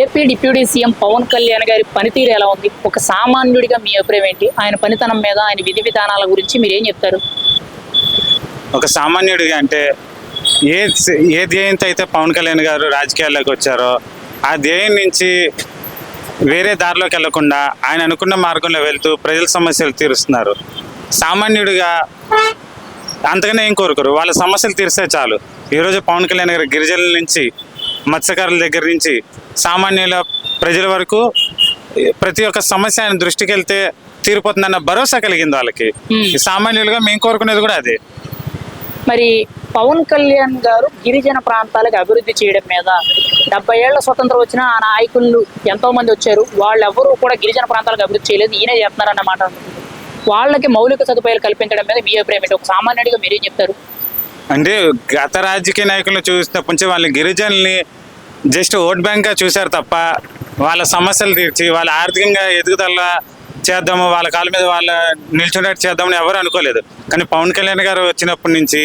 AP deputy CM Pawan Kalyan గారి పనితీరు ఎలా ఉంది? ఒక సామాన్యుడిగా మీ అభిప్రాయం ఏంటి? ఆయన పనితనం మీద, ఆయన విధి విధానాల గురించి మీరేం చెప్తారు? ఒక సామాన్యుడిగా అంటే ఏ ధ్యేయంతో అయితే పవన్ కళ్యాణ్ గారు రాజకీయాల్లోకి వచ్చారో ఆ ధ్యేయం నుంచి వేరే దారిలోకి వెళ్లకుండా ఆయన అనుకున్న మార్గంలో వెళ్తూ ప్రజల సమస్యలు తీరుస్తున్నారు. సామాన్యుడిగా అంతగానే ఏం కోరుకోరు, వాళ్ళ సమస్యలు తీరిస్తే చాలు. ఈరోజు పవన్ కళ్యాణ్ గారు గిరిజనుల నుంచి, మత్స్యకారుల దగ్గర నుంచి సామాన్యుల ప్రజల వరకు ప్రతి ఒక్క సమస్య ఆయన దృష్టికి వెళ్తే తీరిపోతుందన్న భరోసా కలిగింది వాళ్ళకి. సామాన్యులుగా మేము కోరుకునేది కూడా అదే. మరి పవన్ కళ్యాణ్ గారు గిరిజన ప్రాంతాలకు అభివృద్ధి చేయడం మీద 70 ఏళ్ల స్వతంత్రం వచ్చిన ఆ నాయకులు ఎంతో మంది వచ్చారు, వాళ్ళెవరూ కూడా గిరిజన ప్రాంతాలకు అభివృద్ధి చేయలేదు, ఈయనే చేస్తున్నారన్నమాట. వాళ్ళకి మౌలిక సదుపాయాలు కల్పించడం మీద మీ అభిప్రాయం ఏంటి? ఒక సామాన్యుడిగా మీరేం చెప్తారు? అంటే గత రాజకీయ నాయకులను చూసినప్పటి నుంచి వాళ్ళ గిరిజనుల్ని జస్ట్ ఓట్ బ్యాంక్గా చూశారు తప్ప వాళ్ళ సమస్యలు తీర్చి వాళ్ళ ఆర్థికంగా ఎదుగుదల చేద్దాము, వాళ్ళ కాళ్ళ మీద వాళ్ళ నిల్చున్నట్టు చేద్దామని ఎవరు అనుకోలేదు. కానీ పవన్ కళ్యాణ్ గారు వచ్చినప్పటి నుంచి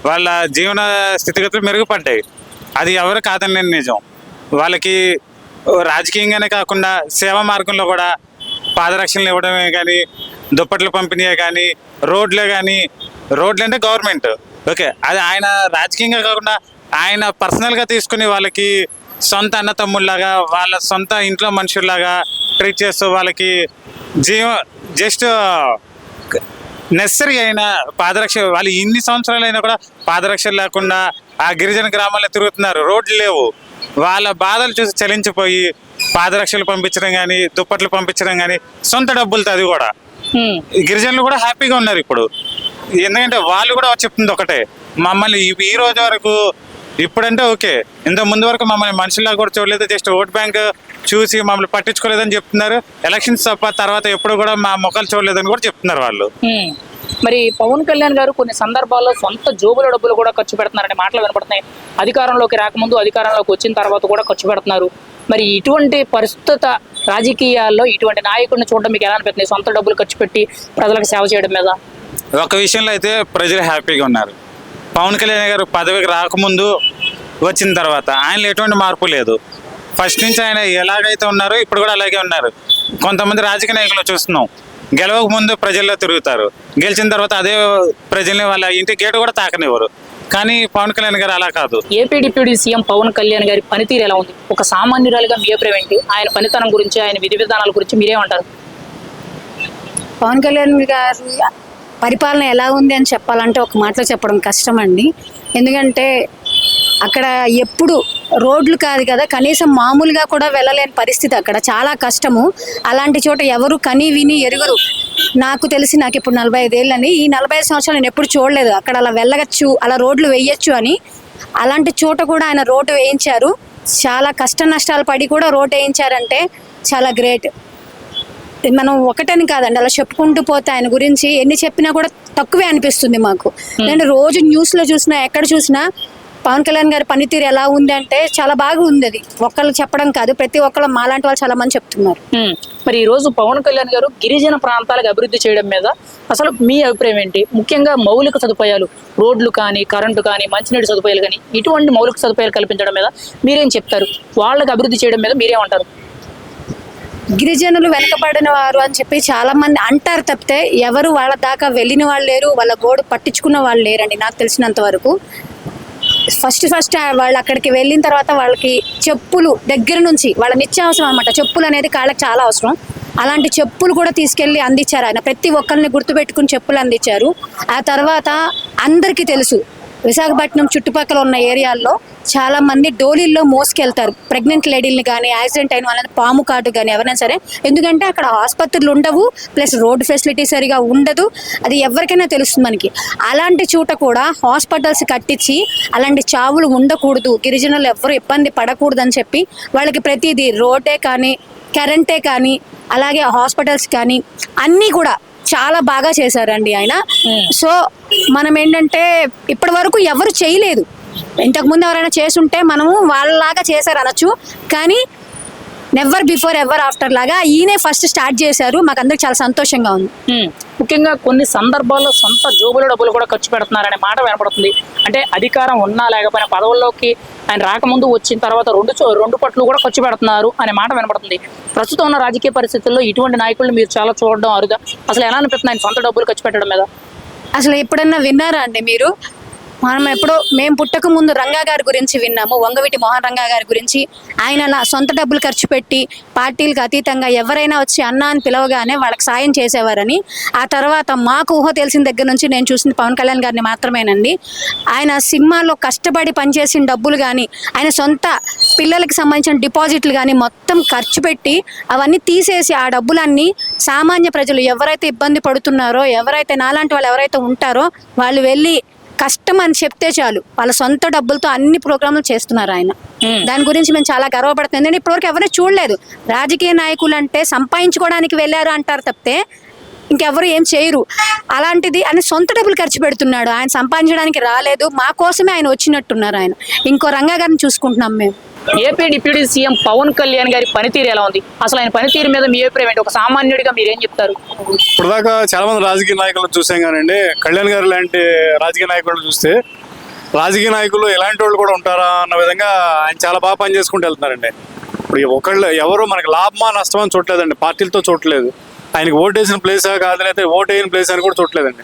వాళ్ళ జీవన స్థితిగతులు మెరుగుపడ్డాయి. అది ఎవరు కాదని నిజం. వాళ్ళకి రాజకీయంగానే కాకుండా సేవా మార్గంలో కూడా పాదరక్షణలు ఇవ్వడమే కానీ, దుప్పట్లు పంపిణీయే కానీ, రోడ్లే కానీ, రోడ్లు అంటే గవర్నమెంట్ ఓకే, అది ఆయన రాజకీయంగా కాకుండా ఆయన పర్సనల్గా తీసుకుని వాళ్ళకి సొంత అన్నతమ్ముళ్ళలాగా, వాళ్ళ సొంత ఇంట్లో మనుషుల్లాగా ట్రీట్ చేస్తూ వాళ్ళకి జస్ట్ నెసరీ అయిన పాదరక్ష, వాళ్ళు ఇన్ని సంవత్సరాలు అయినా కూడా పాదరక్షలు లేకుండా ఆ గిరిజన గ్రామాల్లో తిరుగుతున్నారు, రోడ్లు లేవు. వాళ్ళ బాధలు చూసి చలించిపోయి పాదరక్షలు పంపించడం కానీ, దుప్పట్లు పంపించడం కానీ, సొంత డబ్బులతో, అది కూడా గిరిజనులు కూడా హ్యాపీగా ఉన్నారు ఇప్పుడు. ఎందుకంటే వాళ్ళు కూడా చెప్తుంది ఒకటే, మమ్మల్ని ఈ రోజు వరకు ఇప్పుడంటే ఓకే, ఇంత ముందు వరకు మమ్మల్ని మనుషుల్లా కూడా చూడలేదు, జస్ట్ ఓట్ బ్యాంక్ చూసి మమ్మల్ని పట్టించుకోలేదని చెప్తున్నారు. ఎలక్షన్స్ తప్ప తర్వాత ఎప్పుడు కూడా మా ముఖాలు చూడలేదని కూడా చెప్తున్నారు వాళ్ళు. మరి పవన్ కళ్యాణ్ గారు కొన్ని సందర్భాల్లో సొంత జోబుల డబ్బులు కూడా ఖర్చు పెడుతున్నారనే మాటలు వినపడుతున్నాయి. అధికారంలోకి రాకముందు, అధికారంలోకి వచ్చిన తర్వాత కూడా ఖర్చు పెడుతున్నారు. మరి ఇటువంటి ప్రస్తుత రాజకీయాల్లో ఇటువంటి నాయకుడిని చూడడం మీకు ఎలా అనిపిస్తుంది? సొంత డబ్బులు ఖర్చు పెట్టి ప్రజలకు సేవ చేయడం మీద ఒక విషయంలో అయితే ప్రజలు హ్యాపీగా ఉన్నారు. పవన్ కళ్యాణ్ గారు పదవికి రాకముందు, వచ్చిన తర్వాత ఆయనలో ఎటువంటి మార్పు లేదు. ఫస్ట్ నుంచి ఆయన ఎలాగైతే ఉన్నారో ఇప్పుడు కూడా అలాగే ఉన్నారు. కొంతమంది రాజకీయ నాయకులు చూస్తున్నాం, గెలవక ముందు ప్రజల్లో తిరుగుతారు, గెలిచిన తర్వాత అదే ప్రజల్ని వాళ్ళ ఇంటి గేటు కూడా తాకనివ్వరు. కానీ పవన్ కళ్యాణ్ గారు అలా కాదు. AP deputy CM Pawan Kalyan గారి పనితీరు ఎలా ఉంది? ఒక సామాన్యురాలుగా మీ అభిప్రాయం ఏంటి? ఆయన పనితనం గురించి, ఆయన విధి విధానాల గురించి మీరేమంటారు? పవన్ కళ్యాణ్ గారి పరిపాలన ఎలా ఉంది అని చెప్పాలంటే ఒక మాటలో చెప్పడం కష్టం అండి. ఎందుకంటే అక్కడ ఎప్పుడు రోడ్లు కాదు కదా, కనీసం మామూలుగా కూడా వెళ్ళలేని పరిస్థితి, అక్కడ చాలా కష్టము. అలాంటి చోట ఎవరు కని విని ఎరుగరు. నాకు తెలిసి, నాకు ఇప్పుడు 45 ఏళ్ళని, ఈ 45 సంవత్సరాలు నేను ఎప్పుడు చూడలేదు అక్కడ అలా వెళ్ళగచ్చు, అలా రోడ్లు వేయచ్చు అని. అలాంటి చోట కూడా ఆయన రోడ్డు వేయించారు. చాలా కష్ట నష్టాలు పడి కూడా రోడ్డు వేయించారంటే చాలా గ్రేట్. మనం ఒకటని కాదండి, అలా చెప్పుకుంటూ పోతే ఆయన గురించి ఎన్ని చెప్పినా కూడా తక్కువే అనిపిస్తుంది మాకు. నేను రోజు న్యూస్లో చూసినా, ఎక్కడ చూసినా పవన్ కళ్యాణ్ గారి పనితీరు ఎలా ఉంది అంటే చాలా బాగా ఉంది. అది ఒక్కళ్ళు చెప్పడం కాదు, ప్రతి ఒక్కళ్ళు మాలాంటి వాళ్ళు చాలా మంది చెప్తున్నారు. మరి ఈ రోజు పవన్ కళ్యాణ్ గారు గిరిజన ప్రాంతాలకు అభివృద్ధి చేయడం మీద అసలు మీ అభిప్రాయం ఏంటి? ముఖ్యంగా మౌలిక సదుపాయాలు, రోడ్లు కానీ, కరెంటు కానీ, మంచినీటి సదుపాయాలు కానీ, ఇటువంటి మౌలిక సదుపాయాలు కల్పించడం మీద మీరేం చెప్తారు? వాళ్ళకి అభివృద్ధి చేయడం మీద మీరేమంటారు? గిరిజనులు వెనకబడిన వారు అని చెప్పి చాలా మంది అంటారు తప్పితే ఎవరు వాళ్ళ దాకా వెళ్ళిన వాళ్ళు లేరు, వాళ్ళ గోడు పట్టించుకున్న వాళ్ళు లేరండి నాకు తెలిసినంత వరకు. ఫస్ట్ వాళ్ళు అక్కడికి వెళ్ళిన తర్వాత వాళ్ళకి చెప్పులు దగ్గర నుంచి వాళ్ళ నిత్యావసరం అనమాట. చెప్పులు అనేది కాళ్ళకి చాలా అవసరం. అలాంటి చెప్పులు కూడా తీసుకెళ్ళి అందించారు ఆయన. ప్రతి ఒక్కరిని గుర్తుపెట్టుకుని చెప్పులు అందించారు. ఆ తర్వాత అందరికీ తెలుసు, విశాఖపట్నం చుట్టుపక్కల ఉన్న ఏరియాల్లో చాలా మంది డోలీల్లో మోసుకెళ్తారు ప్రెగ్నెంట్ లేడీలని కానీ, యాక్సిడెంట్ అయిన వాళ్ళని, పాము కాటు కానీ ఎవరైనా సరే. ఎందుకంటే అక్కడ ఆసుపత్రులు ఉండవు, ప్లస్ రోడ్ ఫెసిలిటీ సరిగా ఉండదు. అది ఎవరికైనా తెలుస్తుంది మనకి. అలాంటి చోట కూడా హాస్పిటల్స్ కట్టించి అలాంటి చావులు ఉండకూడదు, గిరిజనులు ఎవరు ఇబ్బంది పడకూడదు అని చెప్పి వాళ్ళకి ప్రతిదీ రోడ్డే కానీ, కరెంటే కానీ, అలాగే హాస్పిటల్స్ కానీ అన్నీ కూడా చాలా బాగా చేశారండి ఆయన. సో మనం ఏంటంటే ఇప్పటి వరకు ఎవరు చేయలేదు. ఇంతకుముందు ఎవరైనా చేసుంటే మనము వాళ్ళలాగా చేశారు అనొచ్చు, కానీ నెవర్ బిఫోర్ ఎవర్ ఆఫ్టర్ లాగా ఈయనే ఫస్ట్ స్టార్ట్ చేశారు. మాకు అందరికి చాలా సంతోషంగా ఉంది. ముఖ్యంగా కొన్ని సందర్భాల్లో సొంత జోబుల డబ్బులు కూడా ఖర్చు పెడుతున్నారనే మాట వినపడుతుంది. అంటే అధికారం ఉన్నా లేకపోయినా పదవుల్లోకి ఆయన రాకముందు వచ్చిన తర్వాత రెండు పట్లు కూడా ఖర్చు పెడుతున్నారు అనే మాట వినపడుతుంది. ప్రస్తుతం ఉన్న రాజకీయ పరిస్థితుల్లో ఇటువంటి నాయకులను మీరు చాలా చూడడం అరుదా. అసలు ఎలా అనిపిస్తుంది ఆయన సొంత డబ్బులు ఖర్చు పెట్టడం మీద? అసలు ఎప్పుడన్నా విన్నారా అండి మీరు? మేము పుట్టక ముందు రంగా గారి గురించి విన్నాము, వంగవీటి మోహన్ రంగా గారి గురించి. ఆయన అలా సొంత డబ్బులు ఖర్చు పెట్టి పార్టీలకు అతీతంగా ఎవరైనా వచ్చి అన్న అని పిలవగానే వాళ్ళకి సాయం చేసేవారని. ఆ తర్వాత మాకు ఊహ తెలిసిన దగ్గర నుంచి నేను చూసింది పవన్ కళ్యాణ్ గారిని మాత్రమేనండి. ఆయన సినిమాలో కష్టపడి పనిచేసిన డబ్బులు కానీ, ఆయన సొంత పిల్లలకి సంబంధించిన డిపాజిట్లు కానీ మొత్తం ఖర్చు పెట్టి అవన్నీ తీసేసి ఆ డబ్బులన్నీ సామాన్య ప్రజలు ఎవరైతే ఇబ్బంది పడుతున్నారో, ఎవరైతే నాలాంటి వాళ్ళు ఎవరైతే ఉంటారో వాళ్ళు వెళ్ళి కష్టం అని చెప్తే చాలు వాళ్ళ సొంత డబ్బులతో అన్ని ప్రోగ్రాంలు చేస్తున్నారు ఆయన. దాని గురించి మేము చాలా గర్వపడుతుంది. ఎందుకంటే ఇప్పటివరకు ఎవరైనా చూడలేదు. రాజకీయ నాయకులు అంటే సంపాదించుకోవడానికి వెళ్ళారు అంటారు తప్పితే ఇంకెవరు ఏం చేయరు. అలాంటిది ఆయన సొంత డబ్బులు ఖర్చు పెడుతున్నాడు. ఆయన సంపాదించడానికి రాలేదు, మా కోసమే ఆయన వచ్చినట్టున్నారు. ఆయన ఇంకో రంగా గారిని చూసుకుంటున్నాం మేము. AP deputy CM Pawan Kalyan గారి పనితీరు ఎలా ఉంది? అసలు ఆయన పనితీరు మీద మీ అభిప్రాయం ఏంటి? ఒక సామాన్యుడిగా మీరు ఏం చెప్తారు? ఇప్పుడు దాకా చాలా మంది రాజకీయ నాయకులు చూసాం కానండి, కళ్యాణ్ గారు లాంటి రాజకీయ నాయకులు చూస్తే రాజకీయ నాయకులు ఎలాంటి వాళ్ళు కూడా ఉంటారా అన్న విధంగా ఆయన చాలా బాగా పని చేసుకుంటూ వెళ్తున్నారండి. ఇప్పుడు ఎవరు మనకి లాభమా నష్టమా అని చూడలేదండి, పార్టీలతో చూడలేదు. ఆయనకి ఓటేసిన ప్లేసా కాదనైతే ఓటు వేయని ప్లేస్ అని కూడా చూడలేదండి.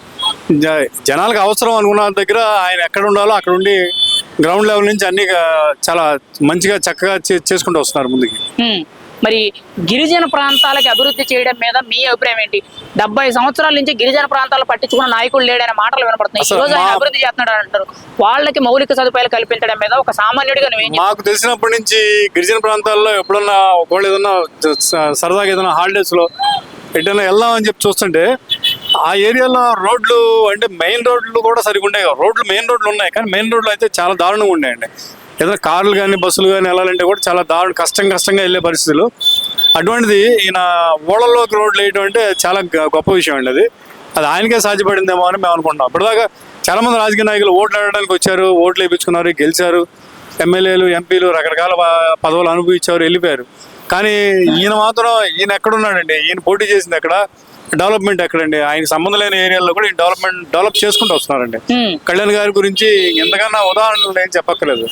జనాలకు అవసరం అనుకున్న దగ్గర ఆయన ఎక్కడ ఉండాలో అక్కడ ఉండి గ్రౌండ్ లెవెల్ నుంచి అన్ని చాలా మంచిగా చక్కగా చేసుకుంటూ వస్తున్నారు ముందుకి. మరి గిరిజన ప్రాంతాలకి అభివృద్ధి చేయడం మీద మీ అభిప్రాయం ఏంటి? 70 సంవత్సరాల నుంచి గిరిజన ప్రాంతాలు పట్టించుకున్న నాయకులు లేడనే మాటలు వినపడుతున్నాయి. ఈ రోజు ఆయన అభివృద్ధి చేస్తున్నాడు అంటారు. వాళ్ళకి మౌలిక సదుపాయాలు కల్పించడం మీద ఒక సామాన్యుడిగా మాకు తెలిసినప్పటి నుంచి గిరిజన ప్రాంతాల్లో ఎప్పుడన్నా ఒకవేళ ఏదన్నా సరదాగా ఏదైనా హాలిడేస్ లో ఎటైనా వెళ్దామని చెప్పి చూస్తుంటే ఆ ఏరియాలో రోడ్లు అంటే మెయిన్ రోడ్లు కూడా సరిగా ఉండే. రోడ్లు మెయిన్ రోడ్లు ఉన్నాయి కానీ మెయిన్ రోడ్లు అయితే చాలా దారుణంగా ఉన్నాయండి. ఏదైనా కార్లు కానీ బస్సులు కానీ వెళ్ళాలంటే కూడా చాలా కష్టంగా వెళ్ళే పరిస్థితులు. అటువంటిది ఈయన ఊళ్ళలోకి రోడ్లు వేయడం అంటే చాలా గొప్ప విషయం అండి. అది ఆయనకే సాధ్యపడిందేమో అని మేము అనుకుంటున్నాం. ఇప్పటిదాకా చాలా మంది రాజకీయ నాయకులు ఓట్లు ఆడడానికి వచ్చారు, ఓట్లు వేయించుకున్నారు, గెలిచారు, ఎమ్మెల్యేలు ఎంపీలు రకరకాల పదవులు అనుభవించారు, వెళ్ళిపోయారు. కానీ ఈయన ఎక్కడున్నాడండి? ఈయన పోటీ చేసింది ఎక్కడ? డెవలప్మెంట్ ఎక్కడండి? ఆయనకి సంబంధం లేని ఏరియాలో కూడా ఈ డెవలప్ చేసుకుంటూ వస్తున్నారండి. కళ్యాణ్ గారి గురించి ఎంతకన్నా ఉదాహరణలు ఏం చెప్పక్కర్లేదు,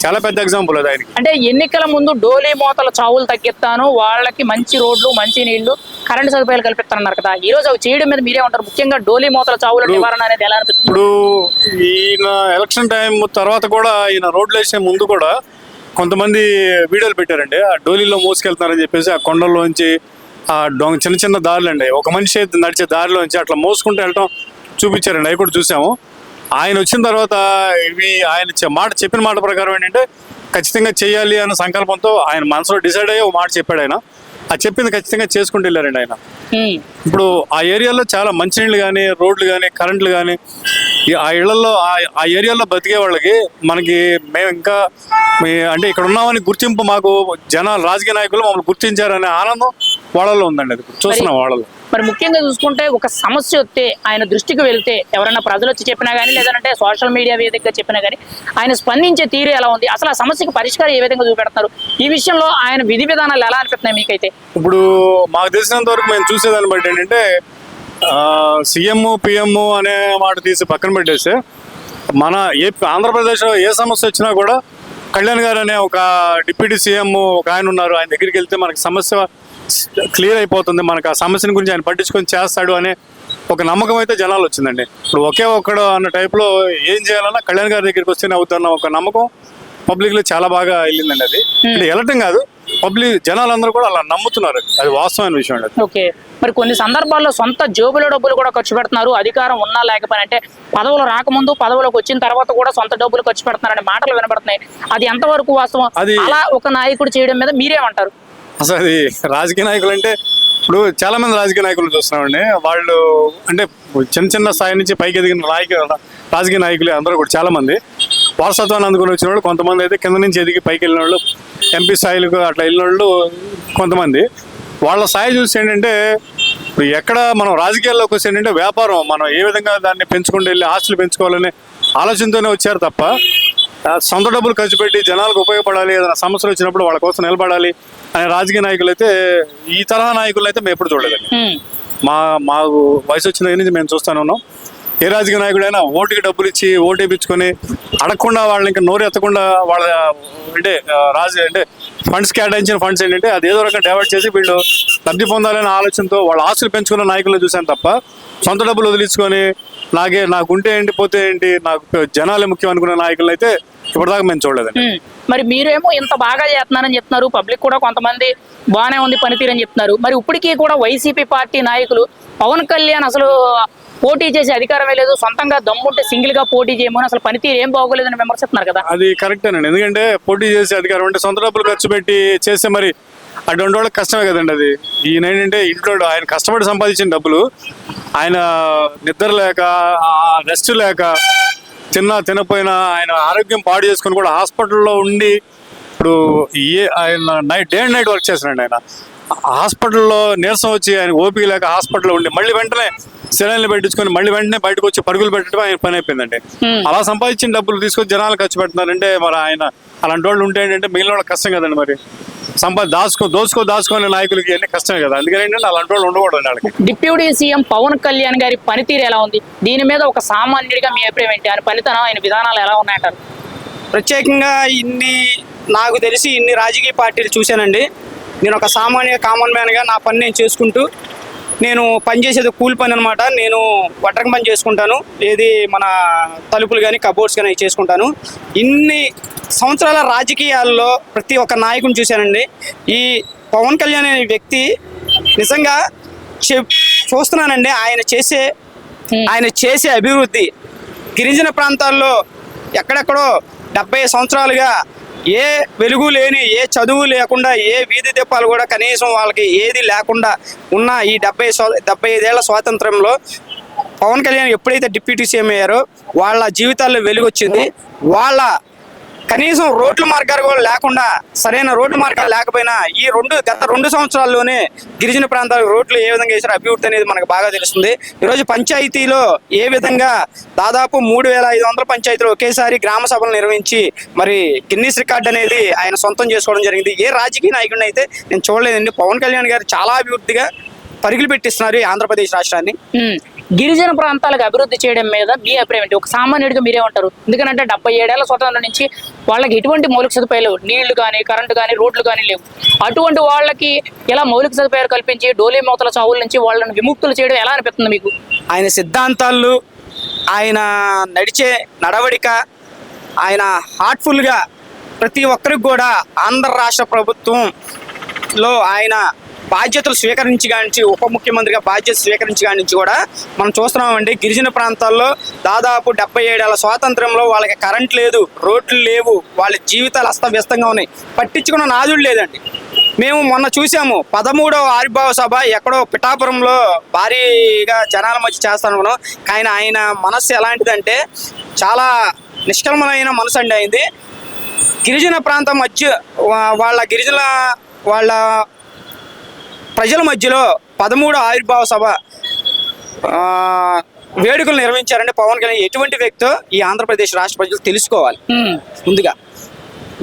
చాలా పెద్ద ఎగ్జాంపుల్ అది ఆయనకి. అంటే ఎన్నికల ముందు డోలీ మోతల చావులు తగ్గిస్తాను, వాళ్ళకి మంచి రోడ్లు, మంచి నీళ్లు, కరెంటు సదుపాయాలు కల్పిస్తానన్నారు కదా. ఈ రోజు అవి చేయడం మీద మీరే ఉంటారు? ముఖ్యంగా డోలీ మోతల చావుల నివారణ అనేది ఎలా అనిపిస్తుంది? ఇప్పుడు ఈయన ఎలక్షన్ టైం తర్వాత కూడా ఈయన రోడ్లు వేసే ముందు కూడా కొంతమంది వీడియోలు పెట్టారండి. ఆ డోలీలో మోసుకెళ్తున్నారని చెప్పేసి ఆ కొండల్లోంచి ఆ చిన్న చిన్న దారులు అండి, ఒక మనిషి నడిచే దారిలోంచి అట్లా మోసుకుంటూ వెళ్ళటం చూపించారండి. అవి కూడా చూసాము. ఆయన వచ్చిన తర్వాత ఆయన చెప్పిన మాట ప్రకారం ఏంటంటే ఖచ్చితంగా చేయాలి అన్న సంకల్పంతో ఆయన మనసులో డిసైడ్ అయ్యి ఒక మాట చెప్పాడు. ఆయన అది చెప్పింది ఖచ్చితంగా చేసుకుంటూ వెళ్ళారండి ఆయన. ఇప్పుడు ఆ ఏరియాలో చాలా మంచినీళ్ళు కానీ, రోడ్లు కానీ, కరెంట్లు కానీ, ఆ ఇళ్లలో ఆ ఏరియాలో బతికే వాళ్ళకి మనకి మేము ఇంకా అంటే ఇక్కడ ఉన్నామని గుర్తింపు, మాకు రాజకీయ నాయకులు మమ్మల్ని గుర్తించారనే ఆనందం వాళ్ళలో ఉందండి. అది చూస్తున్నాం వాళ్ళలో. మరి ముఖ్యంగా చూసుకుంటే ఒక సమస్య వస్తే ఆయన దృష్టికి వెళ్తే ఎవరైనా ప్రజలు వచ్చి చెప్పినా కానీ, లేదంటే సోషల్ మీడియా వేదికగా చెప్పినా కానీ ఆయన స్పందించే తీరు ఎలా ఉంది? అసలు ఆ సమస్యకు పరిష్కారం ఏ విధంగా చూపెడతారు? ఈ విషయంలో ఆయన విధి విధానాలు ఎలా అనిపిస్తున్నాయి మీకైతే? ఇప్పుడు మాకు తెలిసినంత వరకు మేము చూసేదాన్ని బట్టి ఏంటంటే సీఎం పిఎం అనే మాట తీసి పక్కన పెట్టేస్తే మన ఆంధ్రప్రదేశ్లో ఏ సమస్య వచ్చినా కూడా కళ్యాణ్ గారు అనే ఒక డిప్యూటీ సీఎం ఒక ఆయన ఉన్నారు. ఆయన దగ్గరికి వెళ్తే మనకి సమస్య క్లియర్ అయిపోతుంది, మనకు ఆ సమస్యల గురించి ఆయన పట్టించుకొని చేస్తాడు అనే ఒక నమ్మకం అయితే జనాలు వచ్చిందండి. ఇప్పుడు ఒకే ఒక్కడు అన్న టైప్లో ఏం చేయాలన్నా కళ్యాణ్ గారి దగ్గరికి వస్తేనే అవుతున్న ఒక నమ్మకం పబ్లిక్లో చాలా బాగా వెళ్ళిందండి. అది అంటే వెళ్ళటం కాదు, జనాలందరూ కూడా అలా నమ్ముతున్నారు. అది వాస్తవమైన విషయం అండి. ఓకే. మరి కొన్ని సందర్భాల్లో సొంత జోబుల డబ్బులు కూడా ఖర్చు పెడుతున్నారు, అధికారం ఉన్నా లేకపోయినా. అంటే పదవులు రాకముందు, పదవులకు వచ్చిన తర్వాత కూడా సొంత డబ్బులు ఖర్చు పెడుతున్నారనే మాటలు వినబడుతున్నాయి. అది ఎంతవరకు వాస్తవం? అలా ఒక నాయకుడు చేయడం మీద మీరేమంటారు? అసలు అది రాజకీయ నాయకులు అంటే ఇప్పుడు చాలా మంది రాజకీయ నాయకులు చూస్తున్నామండి. వాళ్ళు అంటే చిన్న స్థాయి నుంచి పైకి ఎదిగిన రాజకీయ నాయకులు అందరూ కూడా చాలా మంది వారసత్వాన్ని అందుకుని వచ్చిన వాళ్ళు కొంతమంది, అయితే కింద నుంచి ఎదిగి పైకి వెళ్ళిన వాళ్ళు, ఎంపీ స్థాయిలకు అట్లా వెళ్ళిన వాళ్ళు కొంతమంది. వాళ్ళ స్థాయి చూసి ఏంటంటే ఇప్పుడు ఎక్కడ మనం రాజకీయాల్లోకి వస్తే ఏంటంటే వ్యాపారం, మనం ఏ విధంగా దాన్ని పెంచుకుంటూ వెళ్ళి ఆస్తులు పెంచుకోవాలనే ఆలోచనతోనే వచ్చారు తప్ప సొంత డబ్బులు ఖర్చు పెట్టి జనాలకు ఉపయోగపడాలి, ఏదైనా సమస్యలు వచ్చినప్పుడు వాళ్ళ కోసం నిలబడాలి అనే రాజకీయ నాయకులు అయితే, ఈ తరహా నాయకులు అయితే మేము ఎప్పుడు చూడలేదండి. మాకు వయసు వచ్చిన దగ్గర నుంచి మేము చూస్తూనే ఉన్నాం. ఏ రాజకీయ నాయకుడైనా ఓటుకి డబ్బులు ఇచ్చి ఓటు వేయించుకొని అడగకుండా వాళ్ళని ఇంకా నోరు ఎత్తకుండా వాళ్ళ అంటే ఫండ్స్ కేటాయించిన ఫండ్స్ ఏంటంటే అది ఏదో రకంగా డైవర్ట్ చేసి వీళ్ళు లబ్ధి పొందాలనే ఆలోచనతో వాళ్ళ ఆస్తులు పెంచుకున్న నాయకులను చూశాను తప్ప సొంత డబ్బులు వదిలించుకొని నాకుంటే ఏంటి పోతే ఏంటి నాకు జనాలే ముఖ్యం అనుకునే నాయకులను అయితే ఇప్పటిదాకా మేము చూడలేదండి. మరి మీరేమో ఇంత బాగా చేస్తున్నారని చెప్తున్నారు, పబ్లిక్ కూడా కొంతమంది బాగానే ఉంది పనితీరు అని చెప్తున్నారు. మరి ఇప్పటికీ కూడా వైసీపీ పార్టీ నాయకులు పవన్ కళ్యాణ్ అసలు పోటీ చేసే అధికారమే లేదు, సొంతంగా దమ్ముంటే సింగిల్ గా పోటీ చేయమని, అసలు పనితీరు ఏం బాగోలేదని విమర్శిస్తున్నారు కదా. అది కరెక్టేనండి. ఎందుకంటే పోటీ చేసే అధికారం అంటే సొంత డబ్బులు ఖర్చు పెట్టి చేస్తే మరి అటువంటి వాళ్ళకి కష్టమే కదండి. అది ఈయన ఏంటంటే ఇంట్లో ఆయన కష్టపడి సంపాదించిన డబ్బులు ఆయన నిద్ర లేక రెస్ట్ లేక తినపోయినా ఆయన ఆరోగ్యం పాడు చేసుకుని కూడా హాస్పిటల్లో ఉండి ఇప్పుడు ఆయన డే అండ్ నైట్ వర్క్ చేస్తున్నాడు. ఆయన హాస్పిటల్లో నీరసం వచ్చి ఆయన ఓపిక లేక హాస్పిటల్లో ఉండి మళ్ళీ వెంటనే సెలైన్లు పెట్టించుకొని మళ్ళీ వెంటనే బయటకు వచ్చి పరుగులు పెట్టడం ఆయన పని అయిపోయిందండి. అలా సంపాదించిన డబ్బులు తీసుకొని జనాలు ఖర్చు పెడుతున్నారంటే మరి ఆయన అలాంటి వాళ్ళు ఉంటే ఏంటంటే మిగిలిన వాళ్ళకి కష్టం కదండి. మరి దాచుకునే నాయకులకి అన్ని కష్టమే కదా. అందుకని ఏంటంటే అలాంటి వాళ్ళు ఉండకూడదు వాళ్ళకి. డిప్యూటీ సీఎం పవన్ కళ్యాణ్ గారి పనితీరు ఎలా ఉంది, దీని మీద ఒక సామాన్యుడిగా మీ అభిప్రాయం ఏంటి? ఆయన పనితనం, ఆయన విధానాలు ఎలా ఉన్నాయంటారు? ప్రత్యేకంగా నాకు తెలిసి ఇన్ని రాజకీయ పార్టీలు చూశానండి. నేను ఒక సామాన్య కామన్ మ్యాన్గా నా పని నేను చేసుకుంటూ, నేను పనిచేసేది కూలి పని అనమాట. నేను వడ్రంగి పని చేసుకుంటాను, ఏది మన తలుపులు కానీ కబోర్డ్స్ కానీ చేసుకుంటాను. ఇన్ని సంవత్సరాల రాజకీయాల్లో ప్రతి ఒక్క నాయకుని చూశానండి. ఈ పవన్ కళ్యాణ్ అనే వ్యక్తి నిజంగా చూస్తున్నానండి. ఆయన చేసే అభివృద్ధి గిరిజన ప్రాంతాల్లో ఎక్కడెక్కడో 70 సంవత్సరాలుగా ఏ వెలుగు లేని, ఏ చదువు లేకుండా, ఏ వీధి దీపాలు కూడా కనీసం వాళ్ళకి ఏది లేకుండా ఉన్న ఈ 75 ఏళ్ల స్వాతంత్రంలో పవన్ కళ్యాణ్ ఎప్పుడైతే డిప్యూటీ సీఎం అయ్యారో వాళ్ళ జీవితాల్లో వెలుగు వచ్చింది. వాళ్ళ కనీసం రోడ్ల మార్గాలు కూడా లేకుండా, సరైన రోడ్ల మార్గాలు లేకపోయినా గత 2 సంవత్సరాల్లోనే గిరిజన ప్రాంతాలకు రోడ్లు ఏ విధంగా వేసారో అభివృద్ధి అనేది మనకు బాగా తెలుస్తుంది. ఈరోజు పంచాయతీలో ఏ విధంగా దాదాపు 3500 పంచాయతీలు ఒకేసారి గ్రామ సభలు నిర్వహించి మరి గిన్నీస్ రికార్డ్ అనేది ఆయన సొంతం చేసుకోవడం జరిగింది. ఏ రాజకీయ నాయకుడిని అయితే నేను చూడలేదండి. పవన్ కళ్యాణ్ గారు చాలా అభివృద్ధిగా పరుగులు పెట్టిస్తున్నారు ఈ ఆంధ్రప్రదేశ్ రాష్ట్రాన్ని. గిరిజన ప్రాంతాలకు అభివృద్ధి చేయడం మీద మీ అభిప్రాయం ఏంటి? ఒక సామాన్యుడిగా మీరేమంటారు? ఎందుకంటే 77 ఏళ్ల స్వతంత్రం నుంచి వాళ్ళకి ఎటువంటి మౌలిక సదుపాయాలు, నీళ్లు కానీ, కరెంటు కానీ, రోడ్లు కానీ లేవు. అటువంటి వాళ్ళకి ఎలా మౌలిక సదుపాయాలు కల్పించి డోలీ మోతల చావుల నుంచి వాళ్ళని విముక్తులు చేయడం ఎలా అనిపిస్తుంది మీకు? ఆయన సిద్ధాంతాలు, ఆయన నడిచే నడవడిక, ఆయన హార్ట్ఫుల్గా ప్రతి ఒక్కరికి కూడా ఆంధ్ర రాష్ట్ర ప్రభుత్వంలో ఆయన బాధ్యతలు స్వీకరించి కానించి, ఉప ముఖ్యమంత్రిగా బాధ్యత స్వీకరించి కానించి కూడా మనం చూస్తున్నామండి. గిరిజన ప్రాంతాల్లో దాదాపు 77 ఏళ్ల స్వాతంత్రంలో వాళ్ళకి కరెంట్ లేదు, రోడ్లు లేవు, వాళ్ళ జీవితాలు అస్తవ్యస్తంగా ఉన్నాయి. పట్టించుకున్న నాదుడు లేదండి. మేము మొన్న చూసాము 13వ ఆవిర్భావ సభ ఎక్కడో పిఠాపురంలో భారీగా జనాల మధ్య చేస్తాను. కానీ ఆయన మనస్సు ఎలాంటిదంటే చాలా నిష్కల్మమైన మనసు అండి అయింది. గిరిజన ప్రాంతం మధ్య వాళ్ళ ప్రజల మధ్యలో 13వ ఆవిర్భావ సభ వేడుకలు నిర్వహించారంటే పవన్ కళ్యాణ్ ఎటువంటి వ్యక్తో ఈ ఆంధ్రప్రదేశ్ రాష్ట్ర ప్రజలు తెలుసుకోవాలి. ముందుగా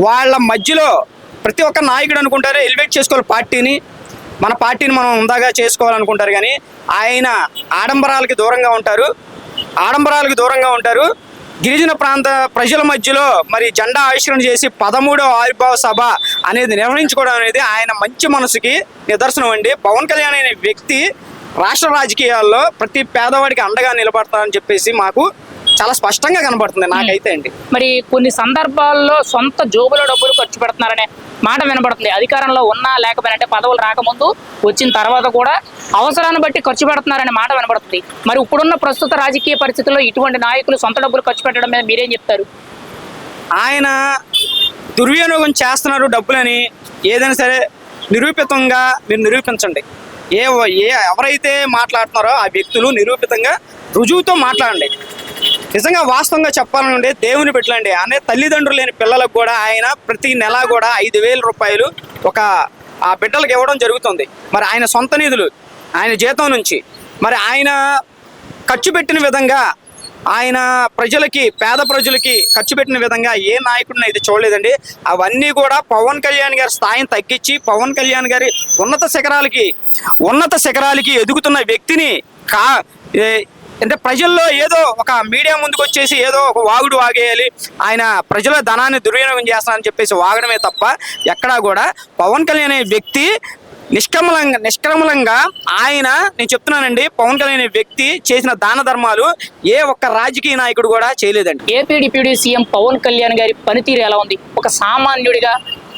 వాళ్ళ మధ్యలో ప్రతి ఒక్క నాయకుడు అనుకుంటారు ఎలివేట్ చేసుకోవాలి పార్టీని, మన పార్టీని మనం ఉందాగా చేసుకోవాలనుకుంటారు. కానీ ఆయన ఆడంబరాలకి దూరంగా ఉంటారు. గిరిజన ప్రాంత ప్రజల మధ్యలో మరి జెండా ఆవిష్కరణ చేసి 13వ ఆవిర్భావ సభ అనేది నిర్వహించుకోవడం అనేది ఆయన మంచి మనసుకి నిదర్శనం అండి. పవన్ కళ్యాణ్ అనే వ్యక్తి రాష్ట్ర రాజకీయాల్లో ప్రతి పేదవాడికి అండగా నిలబడతారని చెప్పేసి మాకు చాలా స్పష్టంగా కనబడుతుంది నాకైతే అండి. మరి కొన్ని సందర్భాల్లో సొంత జోబులో డబ్బులు ఖర్చు పెడుతున్నారనే మాట వినబడుతుంది. అధికారంలో ఉన్నా లేకపోయినా, పదవులు రాకముందు వచ్చిన తర్వాత కూడా అవసరాన్ని బట్టి ఖర్చు పెడుతున్నారనే మాట వినబడుతుంది. మరి ఇప్పుడున్న ప్రస్తుత రాజకీయ పరిస్థితుల్లో ఇటువంటి నాయకులు సొంత డబ్బులు ఖర్చు పెట్టడం మీద మీరేం చెప్తారు? ఆయన దుర్వినియోగం చేస్తున్నారు డబ్బులని ఏదైనా సరే నిరూపితంగా మీరు నిరూపించండి. ఎవరైతే మాట్లాడుతున్నారో ఆ వ్యక్తులు నిరూపితంగా రుజువుతో మాట్లాడండి. నిజంగా వాస్తవంగా చెప్పాలంటే దేవుని పెట్టండి అనే తల్లిదండ్రులు లేని పిల్లలకు కూడా ఆయన ప్రతి నెల కూడా 5,000 రూపాయలు ఆ బిడ్డలకు ఇవ్వడం జరుగుతుంది. మరి ఆయన సొంత నిధులు, ఆయన జీతం నుంచి మరి ఆయన ఖర్చు పెట్టిన విధంగా ఆయన ప్రజలకి, పేద ప్రజలకి ఖర్చు పెట్టిన విధంగా ఏ నాయకుడిని అయితే చూడలేదండి. అవన్నీ కూడా పవన్ కళ్యాణ్ గారి స్థాయిని తగ్గించి పవన్ కళ్యాణ్ గారి ఉన్నత శిఖరాలకి ఎదుగుతున్న వ్యక్తిని అంటే ప్రజల్లో ఏదో ఒక మీడియా ముందుకు వచ్చేసి ఏదో ఒక వాగుడు వాగేయాలి, ఆయన ప్రజల ధనాన్ని దుర్వినియోగం చేస్తానని చెప్పేసి వాగడమే తప్ప ఎక్కడా కూడా పవన్ కళ్యాణ్ అనే వ్యక్తి నిష్క్రమలంగా ఆయన, నేను చెప్తున్నానండి, పవన్ కళ్యాణ్ అనే వ్యక్తి చేసిన దాన ధర్మాలు ఏ ఒక్క రాజకీయ నాయకుడు కూడా చేయలేదండి. AP deputy CM Pawan Kalyan గారి పనితీరు ఎలా ఉంది? ఒక సామాన్యుడిగా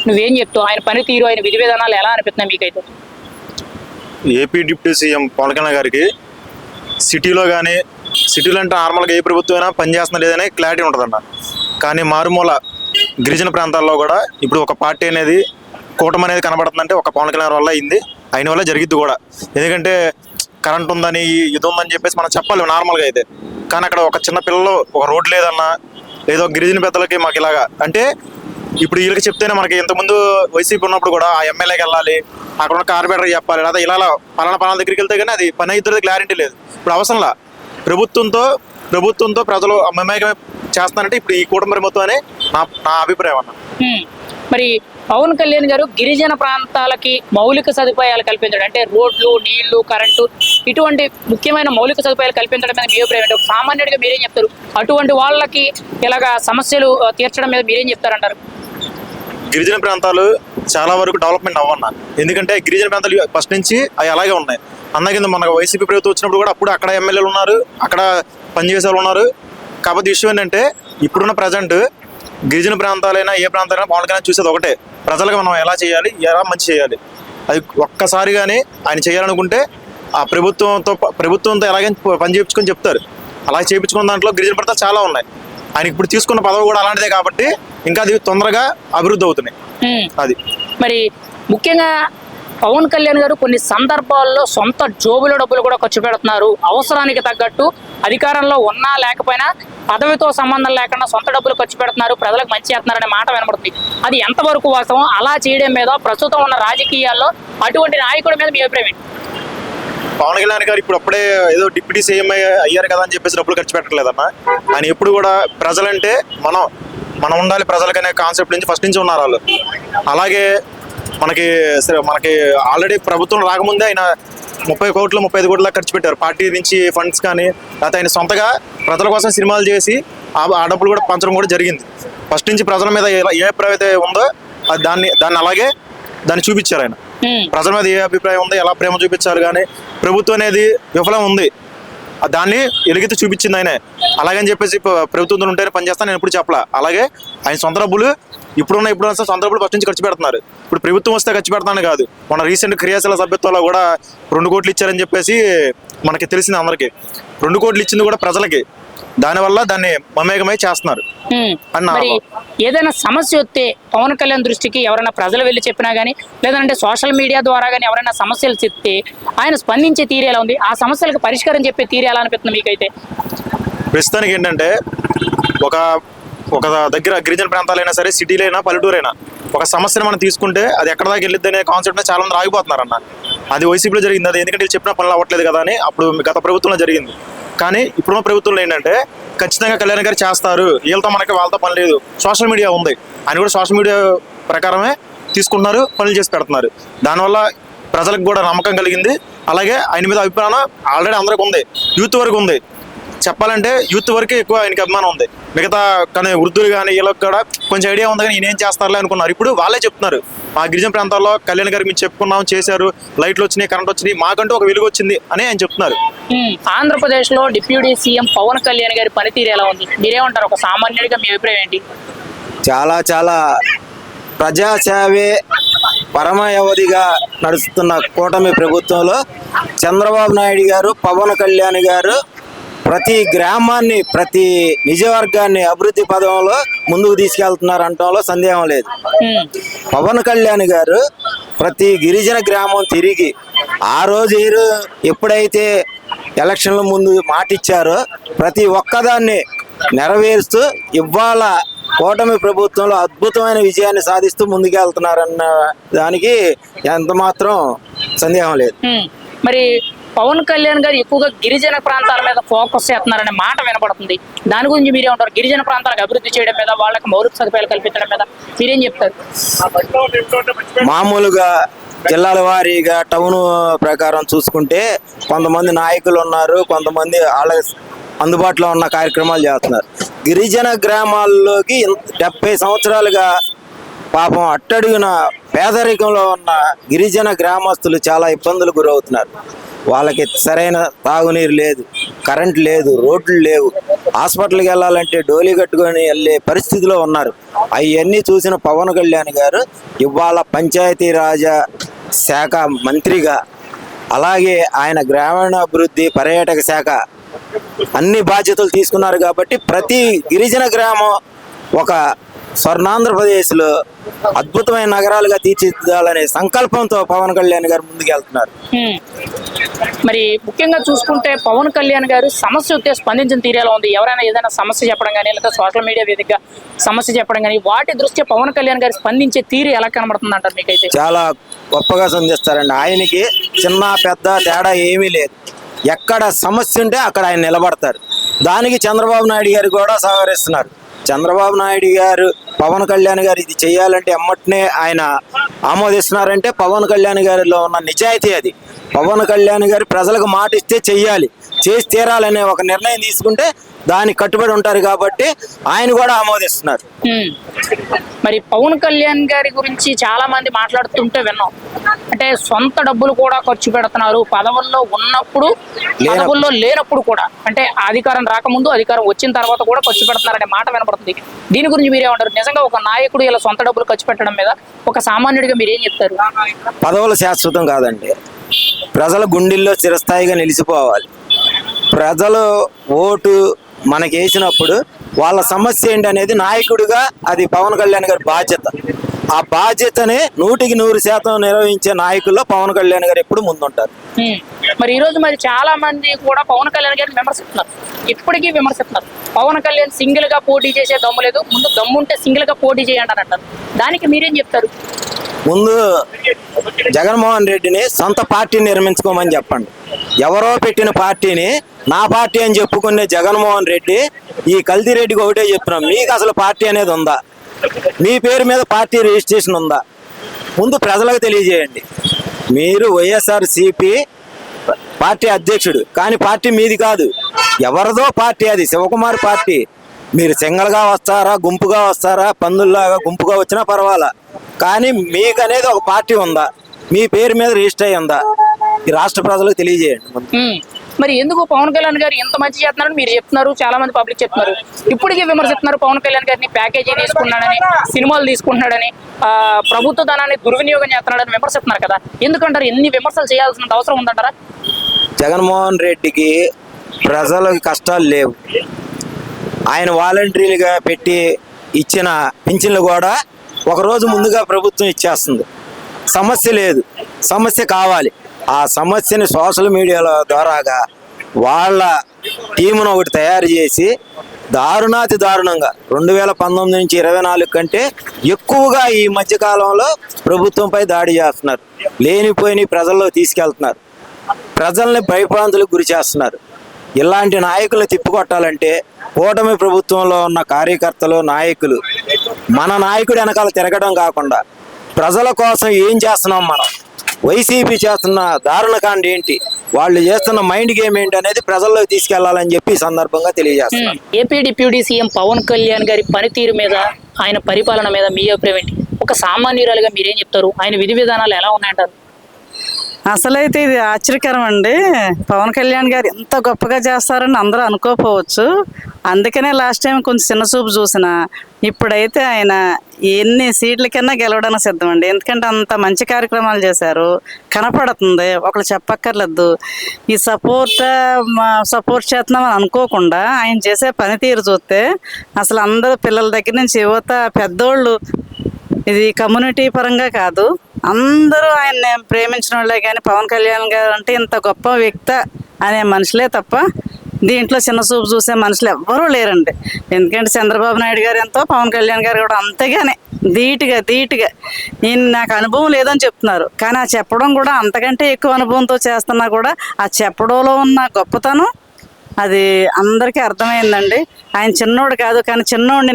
నువ్వేం చెప్తావు? ఆయన పనితీరు, ఆయన విధి విధానాలు ఎలా అనిపిస్తున్నాయి మీకైతే? AP deputy CM Pawan Kalyan గారికి సిటీలో అంటే నార్మల్గా ఏ ప్రభుత్వం అయినా పనిచేస్తున్నా లేదనే క్లారిటీ ఉంటుందన్న. కానీ మారుమూల గిరిజన ప్రాంతాల్లో కూడా ఇప్పుడు ఒక పార్టీ అనేది, కూటమి అనేది కనబడుతుందంటే ఒక పవన్ కళ్యాణ్ వల్ల అయింది, ఆయన వల్ల జరిగిద్ది కూడా. ఎందుకంటే కరెంట్ ఉందని, ఇది ఉందని చెప్పేసి మనం చెప్పాలి నార్మల్గా అయితే. కానీ అక్కడ ఒక చిన్న పిల్లలు ఒక రోడ్ లేదన్నా, ఏదో గిరిజన పెద్దలకి మాకు ఇలాగా అంటే ఇప్పుడు వీళ్ళకి చెప్తేనే మనకి ఇంతకుముందు వైసీపీ ఉన్నప్పుడు కూడా ఆ ఎమ్మెల్యేకి వెళ్ళాలి, అక్కడ ఉన్న కార్పొరేటర్కి చెప్పాలి, లేదా ఇలా పలానా దగ్గరికి వెళ్తే కానీ అది పని అవుతుంది క్లారిటీ లేదు. ఇప్పుడు అవసరంలా ప్రభుత్వంతో ప్రజలు మమేకమే చేస్తున్నారంటే ఇప్పుడు ఈ కూటమి మొత్తం అని నా అభిప్రాయం అన్న. మరి పవన్ కళ్యాణ్ గారు గిరిజన ప్రాంతాలకి మౌలిక సదుపాయాలు కల్పించడం, అంటే రోడ్లు, నీళ్లు, కరెంటు, ఇటువంటి ముఖ్యమైన మౌలిక సదుపాయాలు కల్పించడం మీద మీ అభిప్రాయం ఏంటి? ఒక సామాన్యుడిగా మీరేం చెప్తారు? అటువంటి వాళ్ళకి ఇలాగా సమస్యలు తీర్చడం మీద మీరేం చెప్తారంటారు? గిరిజన ప్రాంతాలు చాలా వరకు డెవలప్మెంట్ అవ్వన్న. ఎందుకంటే గిరిజన ప్రాంతాలు ఫస్ట్ నుంచి అవి అలాగే ఉన్నాయి. కింద మనకు వైసీపీ ప్రభుత్వం వచ్చినప్పుడు కూడా అప్పుడు అక్కడ ఎమ్మెల్యేలు ఉన్నారు, అక్కడ పనిచేసే వాళ్ళు ఉన్నారు. కాకపోతే విషయం ఏంటంటే ఇప్పుడున్న ప్రజెంట్ గిరిజన ప్రాంతాలైనా ఏ ప్రాంతాలైనా పవన్ కళ్యాణ్ చూసేది ఒకటే, ప్రజలకు మనం ఎలా చేయాలి, ఎలా మంచి చేయాలి. అది ఒక్కసారి కానీ ఆయన చేయాలనుకుంటే ఆ ప్రభుత్వంతో ఎలాగైనా పని చేయించుకొని చెప్తారు. అలా చేయించుకున్న దాంట్లో గిరిజన ప్రాంతాలు చాలా ఉన్నాయి. ఆయన ఇప్పుడు తీసుకున్న పదవి కూడా అలాంటిదే కాబట్టి ఇంకా అది తొందరగా అభివృద్ధి అవుతున్నాయి. అది మరి ముఖ్యంగా పవన్ కళ్యాణ్ గారు కొన్ని సందర్భాల్లో సొంత జోబుల డబ్బులు కూడా ఖర్చు పెడుతున్నారు. అవసరానికి తగ్గట్టు అధికారంలో ఉన్నా లేకపోయినా పదవితో సంబంధం లేకుండా సొంత డబ్బులు ఖర్చు పెడుతున్నారు, ప్రజలకు మంచి చేస్తున్నారనే మాట వినబడుతుంది. అది ఎంతవరకు వాస్తవం? అలా చేయడం మీద ప్రస్తుతం ఉన్న రాజకీయాల్లో అటువంటి నాయకుడి మీద మీ అభిప్రాయం ఏంటి? పవన్ కళ్యాణ్ గారు ఇప్పుడు అప్పుడే ఏదో డిప్యూటీ సీఎం అయ్యారు కదా అని చెప్పేసి డబ్బులు ఖర్చు పెట్టలేదన్న. ఆయన ఎప్పుడు కూడా ప్రజలంటే మనం ఉండాలి ప్రజలకనే కాన్సెప్ట్ నుంచి ఫస్ట్ నుంచి ఉన్నారు వాళ్ళు. అలాగే మనకి ఆల్రెడీ ప్రభుత్వం రాకముందే ఆయన 30 కోట్లు 35 కోట్ల ఖర్చు పెట్టారు పార్టీ నుంచి ఫండ్స్ కానీ, లేకపోతే ఆయన సొంతగా ప్రజల కోసం సినిమాలు చేసి ఆ డబ్బులు కూడా పంచడం కూడా జరిగింది. ఫస్ట్ నుంచి ప్రజల మీద ఏ అభిప్రాయం అయితే ఉందో దాన్ని అలాగే దాన్ని చూపించారు ఆయన. ప్రజల మీద ఏ అభిప్రాయం ఉందో, ఎలా ప్రేమ చూపించారు, కానీ ప్రభుత్వం అనేది విఫలం ఉంది దాన్ని ఎలుగెత్తి చూపించింది ఆయనే. అలాగని చెప్పేసి ప్రభుత్వంతో ఉంటేనే పనిచేస్తాను నేను ఎప్పుడు చెప్పలా. అలాగే ఆయన సొంత డబ్బులు ఇప్పుడున్న సొంత డబ్బులు ఫస్ట్ నుంచి ఖర్చు పెడుతున్నారు. ఇప్పుడు ప్రభుత్వం వస్తే ఖర్చు పెడతాను కాదు, మన రీసెంట్ క్రియాశీల సభ్యత్వంలో కూడా 2 కోట్లు ఇచ్చారని చెప్పేసి మనకి తెలిసింది అందరికి. 2 కోట్లు ఇచ్చింది కూడా ప్రజలకి, దానివల్ల దాన్ని మమేకమై చేస్తున్నారు అన్న. ఏదైనా సమస్య వస్తే పవన్ కళ్యాణ్ దృష్టికి ఎవరైనా ప్రజలు వెళ్ళి చెప్పినా కానీ, లేదంటే సోషల్ మీడియా ద్వారా కానీ ఎవరైనా సమస్యలు చెప్తే ఆయన స్పందించే తీరు ఎలా ఉంది? ఆ సమస్యలకు పరిష్కారం చెప్పే తీరు ఎలా అనిపిస్తుంది మీకైతే? ప్రస్తుతానికి ఏంటంటే ఒక దగ్గర గిరిజన ప్రాంతాలైనా సరే, సిటీలైనా పల్లెటూరైనా ఒక సమస్యను మనం తీసుకుంటే అది ఎక్కడ దాకా వెళ్ళిద్ది అనే కాన్సెప్ట్ చాలా మంది ఆగిపోతున్నారు అన్న. అది వైసీపీలో జరిగింది. అది ఎందుకంటే చెప్పిన పనులు అవ్వట్లేదు కదా అని అప్పుడు గత ప్రభుత్వంలో జరిగింది. కానీ ఇప్పుడున్న ప్రభుత్వంలో ఏంటంటే ఖచ్చితంగా కళ్యాణ్ గారు చేస్తారు, వీళ్ళతో వాళ్ళతో పని లేదు, సోషల్ మీడియా ఉంది, ఆయన కూడా సోషల్ మీడియా ప్రకారమే తీసుకుంటున్నారు, పనులు చేసి పెడుతున్నారు. దానివల్ల ప్రజలకు కూడా నమ్మకం కలిగింది. అలాగే ఆయన మీద అభిప్రాయం ఆల్రెడీ అందరికి ఉంది, యూత్ వరకు ఉంది. చెప్పాలంటే యూత్ వరకు ఎక్కువ ఆయనకి అభిమానం ఉంది. మిగతా కానీ వృద్ధులు కానీ వీళ్ళకి కూడా కొంచెం ఐడియా ఉంది, కానీ ఈయన ఏం చేస్తారులే అనుకున్నారు. ఇప్పుడు వాళ్ళే చెప్తున్నారు, మా గిరిజన ప్రాంతాల్లో కళ్యాణ్ గారికి మేము చెప్పుకున్నాం, చేశారు, లైట్లు వచ్చినాయి, కరెంట్ వచ్చినాయి, మాకంటూ ఒక వెలుగు వచ్చింది అని ఆయన చెప్తున్నారు. ఆంధ్రప్రదేశ్ లో డిప్యూటీ సీఎం పవన్ కళ్యాణ్ గారి పనితీరు ఎలా ఉంది? మీరేమంటారు? ఒక సామాన్యుడిగా మీ అభిప్రాయం ఏంటి? చాలా ప్రజాసేవే పరమావధిగా నడుస్తున్న కూటమి ప్రభుత్వంలో చంద్రబాబు నాయుడు గారు, పవన్ కళ్యాణ్ గారు ప్రతి గ్రామాన్ని, ప్రతి నిజవర్గాన్ని అభివృద్ధి పదంలో ముందుకు తీసుకెళ్తున్నారు అనటంలో సందేహం లేదు. పవన్ కళ్యాణ్ గారు ప్రతి గిరిజన గ్రామం తిరిగి ఆ రోజు ఎప్పుడైతే ఎలక్షన్ల ముందు మాట ఇచ్చారో ప్రతి ఒక్కదాన్ని నెరవేరుస్తూ ఇవాళ కూటమి ప్రభుత్వంలో అద్భుతమైన విజయాన్ని సాధిస్తూ ముందుకెళ్తున్నారన్న దానికి ఎంత మాత్రం సందేహం లేదు. మరి పవన్ కళ్యాణ్ గారు ఎక్కువగా గిరిజన ప్రాంతాల మీద ఫోకస్ చేస్తున్నారనే మాట వినపడుతుంది. దాని గురించి మీరే ఉంటారు? గిరిజన ప్రాంతాలకు అభివృద్ధి చేయడం మీద, వాళ్ళకి మౌలిక సదుపాయాలు కల్పించడం మీద మీరేం చెప్తారు? మామూలుగా జిల్లాల వారీగా టౌన్ ప్రకారం చూసుకుంటే కొంతమంది నాయకులు ఉన్నారు, కొంతమంది వాళ్ళ అందుబాటులో ఉన్న కార్యక్రమాలు చేస్తున్నారు. గిరిజన గ్రామాల్లోకి 70 సంవత్సరాలుగా పాపం అట్టడుగున పేదరికంలో ఉన్న గిరిజన గ్రామస్తులు చాలా ఇబ్బందులు గురవుతున్నారు. వాళ్ళకి సరైన తాగునీరు లేదు, కరెంట్ లేదు, రోడ్లు లేవు, హాస్పిటల్కి వెళ్ళాలంటే డోలీ కట్టుకొని వెళ్ళే పరిస్థితిలో ఉన్నారు. అవన్నీ చూసిన పవన్ కళ్యాణ్ గారు ఇవాళ పంచాయతీరాజ్ శాఖ మంత్రిగా, అలాగే ఆయన గ్రామీణాభివృద్ధి పర్యాటక శాఖ అన్ని బాధ్యతలు తీసుకున్నారు. కాబట్టి ప్రతి గిరిజన గ్రామం ఒక స్వర్ణాంధ్రప్రదేశ్లో అద్భుతమైన నగరాలుగా తీర్చిదిద్దాలనే సంకల్పంతో పవన్ కళ్యాణ్ గారు ముందుకు వెళ్తున్నారు. మరి ముఖ్యంగా చూసుకుంటే పవన్ కళ్యాణ్ గారు సమస్య వస్తే స్పందించిన తీరేలా ఉంది. ఎవరైనా ఏదైనా సమస్య చెప్పడం కానీ, లేదా సోషల్ మీడియా వేదికగా సమస్య చెప్పడం కానీ, వాటి దృష్ట్యా పవన్ కళ్యాణ్ గారు స్పందించే తీరు ఎలా కనబడుతుంది అంటారు మీకైతే? చాలా గొప్పగా సంధిస్తారండి. ఆయనకి చిన్న పెద్ద తేడా ఏమీ లేదు. ఎక్కడ సమస్య ఉంటే అక్కడ ఆయన నిలబడతారు. దానికి చంద్రబాబు నాయుడు గారు కూడా సహకరిస్తున్నారు. చంద్రబాబు నాయుడు గారు పవన్ కళ్యాణ్ గారు ఇది చేయాలంటే ఎమ్మటనే ఆయన ఆమోదిస్తున్నారంటే పవన్ కళ్యాణ్ గారిలో ఉన్న నిజాయితీ అది. పవన్ కళ్యాణ్ గారు ప్రజలకు మాట ఇస్తే చెయ్యాలి, చేసి తీరాలనే ఒక నిర్ణయం తీసుకుంటే దానికి కట్టుబడి ఉంటారు కాబట్టి ఆయన కూడా ఆమోదిస్తున్నారు. మరి పవన్ కళ్యాణ్ గారి గురించి చాలా మంది మాట్లాడుతుంటే విన్నాం. అంటే సొంత డబ్బులు కూడా ఖర్చు పెడుతున్నారు, పదవుల్లో ఉన్నప్పుడు, పదవుల్లో లేనప్పుడు కూడా. అంటే అధికారం రాకముందు, అధికారం వచ్చిన తర్వాత కూడా ఖర్చు పెడుతున్నారనే మాట వినపడుతుంది. దీని గురించి మీరేమంటారు? నిజంగా ఒక నాయకుడు ఇలా సొంత డబ్బులు ఖర్చు పెట్టడం మీద ఒక సామాన్యుడిగా మీరేం చెప్తారు? పదవులు శాశ్వతం కాదండి. ప్రజల గుండెల్లో చిరస్థాయిగా నిలిచిపోవాలి. ప్రజలు ఓటు మనకి వేసినప్పుడు వాళ్ళ సమస్య ఏంటి అనేది నాయకుడిగా అది పవన్ కళ్యాణ్ గారి బాధ్యత. ఆ బాధ్యతని 100% నిర్వహించే నాయకుల్లో పవన్ కళ్యాణ్ గారు ఎప్పుడు ముందుంటారు. మరి ఈ రోజు మరి చాలా మంది కూడా పవన్ కళ్యాణ్ గారిని విమర్శిస్తున్నారు, ఇప్పటికీ విమర్శిస్తున్నారు. పవన్ కళ్యాణ్ సింగిల్ గా పోటీ చేసే దమ్ము లేదు, ముందు దమ్ముంటే సింగిల్ గా పోటీ చేయండి అని అంటారు. దానికి మీరేం చెప్తారు? ముందు జగన్మోహన్ రెడ్డిని సొంత పార్టీని నిర్మించుకోమని చెప్పండి. ఎవరో పెట్టిన పార్టీని నా పార్టీ అని చెప్పుకునే జగన్మోహన్ రెడ్డి ఈ కల్తీరెడ్డికి ఒకటే చెప్తున్నాం, మీకు అసలు పార్టీ అనేది ఉందా? మీ పేరు మీద పార్టీ రిజిస్ట్రేషన్ ఉందా? ముందు ప్రజలకు తెలియజేయండి. మీరు వైఎస్ఆర్సీపీ పార్టీ అధ్యక్షుడు, కానీ పార్టీ మీది కాదు, ఎవరిదో పార్టీ అది, శివకుమార్ పార్టీ. మీరు సింగల్గా వస్తారా, గుంపుగా వస్తారా, పందుల్లాగా గుంపుగా వచ్చినా పర్వాలా, కానీ మీకు అనేది ఒక పార్టీ ఉందా? మీ పేరు మీద రిజిస్టర్ అయ్యి ఉందా? ఈ రాష్ట్ర ప్రజలకు తెలియజేయండి. మరి ఎందుకు పవన్ కళ్యాణ్ గారు ఇంత మంచి చేస్తున్నారని మీరు చెప్తున్నారు, చాలా మంది పబ్లిక్ చెప్తున్నారు, ఇప్పటికీ విమర్శిస్తున్నారు. పవన్ కళ్యాణ్ గారిని ప్యాకేజీ తీసుకున్నాడని, సినిమాలు తీసుకుంటున్నాడని, ప్రభుత్వ ధనాన్ని దుర్వినియోగం చేస్తున్నాడని విమర్శిస్తున్నారు కదా. ఎందుకంటారు? ఎన్ని విమర్శలు చేయాల్సిన అవసరం ఉందంటారా? జగన్మోహన్ రెడ్డికి ప్రజలకు కష్టాలు లేవు. ఆయన వాలంటీర్లుగా పెట్టి ఇచ్చిన పింఛన్లు కూడా ఒకరోజు ముందుగా ప్రభుత్వం ఇచ్చేస్తుంది. సమస్య లేదు, సమస్య కావాలి. ఆ సమస్యని సోషల్ మీడియాల ద్వారాగా వాళ్ళ టీమును ఒకటి తయారు చేసి దారుణాతి దారుణంగా 2019 నుంచి 24 కంటే ఎక్కువగా ఈ మధ్యకాలంలో ప్రభుత్వంపై దాడి చేస్తున్నారు. లేనిపోయిన ప్రజల్లో తీసుకెళ్తున్నారు, ప్రజల్ని భయభ్రాంతులకు గురి చేస్తున్నారు. ఇలాంటి నాయకులు తిప్పికొట్టాలంటే కూటమి ప్రభుత్వంలో ఉన్న కార్యకర్తలు, నాయకులు మన నాయకుడు వెనకాల తిరగడం కాకుండా ప్రజల కోసం ఏం చేస్తున్నాం, మనం వైసీపీ చేస్తున్న దారుణకాండ ఏంటి, వాళ్ళు చేస్తున్న మైండ్ గేమ్ ఏంటి అనేది ప్రజల్లోకి తీసుకెళ్లాలని చెప్పి ఈ సందర్భంగా తెలియజేస్తున్నాను. AP deputy CM Pawan Kalyan గారి పనితీరు మీద, ఆయన పరిపాలన మీద మీ అభిప్రాయం ఏంటి? ఒక సామాన్యురాలుగా మీరేం చెప్తారు? ఆయన విధి విధానాలు ఎలా ఉన్నాయంటారు? అసలైతే ఇది ఆశ్చర్యకరం అండి. పవన్ కళ్యాణ్ గారు ఎంత గొప్పగా చేస్తారని అందరూ అనుకోకపోవచ్చు. అందుకనే లాస్ట్ టైం కొంచెం చిన్న చూపు చూసిన, ఇప్పుడైతే ఆయన ఎన్ని సీట్లకన్నా గెలవడానికి సిద్ధం అండి. ఎందుకంటే అంత మంచి కార్యక్రమాలు చేశారు, కనపడుతుంది, ఒకళ్ళు చెప్పక్కర్లేదు. ఈ సపోర్ట్ చేస్తున్నామని అనుకోకుండా ఆయన చేసే పనితీరు చూస్తే అసలు అందరూ పిల్లల దగ్గర నుంచి యువత, పెద్దోళ్ళు, ఇది కమ్యూనిటీ పరంగా కాదు, అందరూ ఆయన్ని ప్రేమించిన వాళ్ళే. కానీ పవన్ కళ్యాణ్ గారు అంటే ఇంత గొప్ప వ్యక్తి అనే మనుషులే తప్ప దీంట్లో చిన్న చూపు చూసే మనుషులు ఎవ్వరూ లేరండి. ఎందుకంటే చంద్రబాబు నాయుడు గారు ఎంతో, పవన్ కళ్యాణ్ గారు కూడా అంతేగానే ధీటుగా ఈయన నాకు అనుభవం లేదని చెప్తున్నారు, కానీ ఆ చెప్పడం కూడా అంతకంటే ఎక్కువ అనుభవంతో చేస్తున్నా కూడా ఆ చెప్పడంలో ఉన్న గొప్పతనం అది అందరికీ అర్థమైందండి. ఆయన చిన్నోడు కాదు, కానీ చిన్నోడిని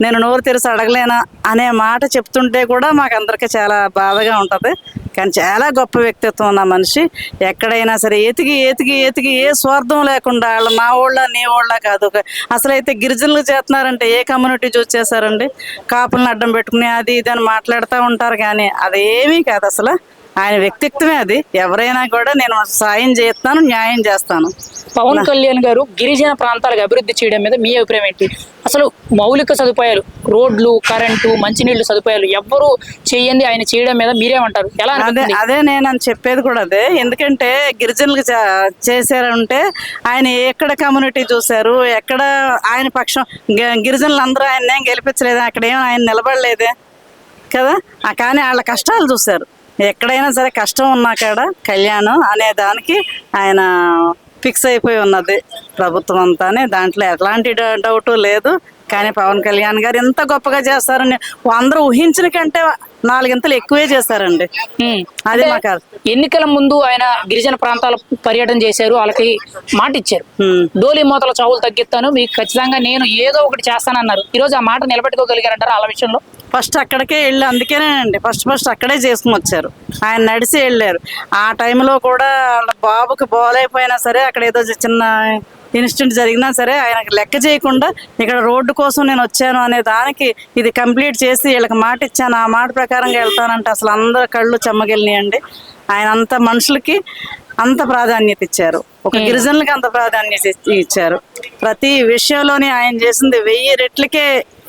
నేను నోరు తెరిచి అడగలేనా అనే మాట చెప్తుంటే కూడా మాకు అందరికీ చాలా బాధగా ఉంటుంది. కానీ చాలా గొప్ప వ్యక్తిత్వం ఉన్న మనిషి. ఎక్కడైనా సరే ఎతికి ఏ స్వార్థం లేకుండా వాళ్ళు నా వాళ్ళ నీ వాళ్ళ కాదు. అసలైతే గిరిజనులు చేస్తున్నారంటే ఏ కమ్యూనిటీ చూసి చేశారండి? కాపులను అడ్డం పెట్టుకుని అది ఇది అని మాట్లాడుతూ ఉంటారు, కానీ అదేమీ కాదు. అసలు ఆయన వ్యక్తిత్వమే అది. ఎవరైనా కూడా నేను సాయం చేస్తాను, న్యాయం చేస్తాను. పవన్ కళ్యాణ్ గారు గిరిజన ప్రాంతాలకు అభివృద్ధి చేయడం మీద మీ అభిప్రాయం ఏంటి? అసలు మౌలిక సదుపాయాలు, రోడ్లు, కరెంటు, మంచినీళ్లు సదుపాయాలు ఎవ్వరూ చేయండి ఆయన చేయడం మీద మీరేమంటారు? ఎలా అనిపిస్తుంది? అదే నేను చెప్పేది కూడా అదే. ఎందుకంటే గిరిజనులకు చేశారంటే ఆయన ఎక్కడ కమ్యూనిటీ చూశారు, ఎక్కడ ఆయన పక్షం గిరిజనులు అందరూ ఆయన ఏం గెలిపించలేదు, అక్కడ ఏం ఆయన నిలబడలేదే కదా. కానీ వాళ్ళ కష్టాలు చూశారు. ఎక్కడైనా సరే కష్టం ఉన్నా కాడ కళ్యాణం అనే దానికి ఆయన ఫిక్స్ అయిపోయి ఉన్నది ప్రభుత్వం అంతానే. దాంట్లో ఎలాంటి డౌట్ లేదు. కానీ పవన్ కళ్యాణ్ గారు ఎంత గొప్పగా చేస్తారని అందరూ ఊహించిన కంటే 4 ఇంతలు ఎక్కువే చేశారండి. అది మాకు ఎన్నికల ముందు ఆయన గిరిజన ప్రాంతాల పర్యటన చేశారు, వాళ్ళకి మాట ఇచ్చారు, డోలి మూతల చావులు తగ్గిస్తాను, మీకు ఖచ్చితంగా నేను ఏదో ఒకటి చేస్తానన్నారు. ఈరోజు ఆ మాట నిలబెట్టుకోగలిగారంటారు వాళ్ళ విషయంలో? ఫస్ట్ అక్కడికే వెళ్ళి, అందుకేనండి ఫస్ట్ అక్కడే చేసుకుని వచ్చారు. ఆయన నడిచి వెళ్ళారు. ఆ టైంలో కూడా వాళ్ళ బాబుకి బాగోలేకపోయినా సరే, అక్కడ ఏదో చిన్న ఇన్సిడెంట్ జరిగినా సరే ఆయనకు లెక్క చేయకుండా ఇక్కడ రోడ్డు కోసం నేను వచ్చాను అనే దానికి ఇది కంప్లీట్ చేసి వీళ్ళకి మాట ఇచ్చాను, ఆ మాట ప్రకారంగా వెళ్తానంటే అసలు అందరు కళ్ళు చెమ్మగిలినాయండి. ఆయన అంత మనుషులకి అంత ప్రాధాన్యత ఇచ్చారు, ఒక గిరిజనులకి అంత ప్రాధాన్యత ఇచ్చారు. ప్రతి విషయంలోని ఆయన చేసింది 1000 రెట్లకే